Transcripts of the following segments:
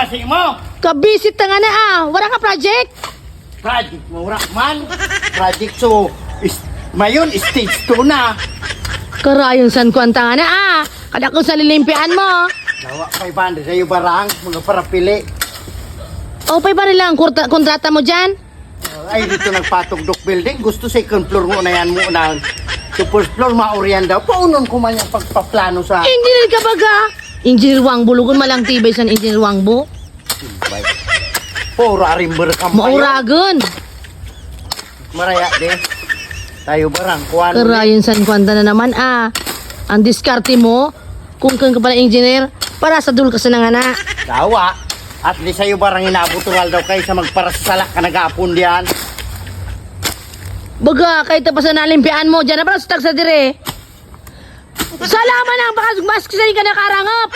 masi mo. Kabisit ta nga na wala ka project? Project mo man. Project so mayon stage 2 na. Karayon san ko ang tanga na kada ko sa lilimpian mo. Dawa 500 sa'yo barang, mga parapili. O pa rin lang kontrata mo dyan? Ay, dito nagpatog dock building. Gusto second floor mo na yan mo na. Sa first floor, mauriyan daw. Paunon ko man yung pagpaplano sa... Engineer ka baga? Engineer Wangbo, lugon malang tibay sa Engineer Wangbo. Puro arimber ka mo. Mauragon. Maraya, de. Tayo barang, kuhan mo. Karayon san kwanta na naman Ang diskarte mo, kung kang ka pala engineer, para sa dul ka sa nangana. Dawa. At di sa'yo barang inabutural daw kayo sa magparasalak ka nag-aapon diyan. Baga, kahit pa sa nalimpian mo, dyan na pala sa tagsa dire. Salaman ang baka ka nakarangap.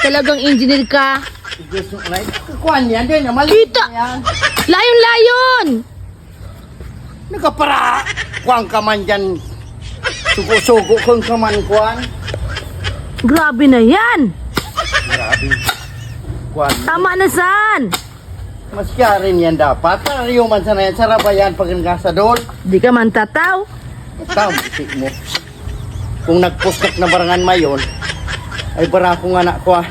Talagang engineer ka. Gusto ko na kuhan yan din. Kita! Layon-layon! Nagkapara. Kuhan ka man dyan. Sugo-sugo kung ka man kuhan. Grabe na yan! Grabe. Kuhan. Tama na san! Mas kaya rin yan dapat. Para yung man sana yan. Sarap ba yan pag nagkasadol? Di ka man tataw. Tama, isip mo. Kung nagpustak na barangan mayon, ay bara akong anak ko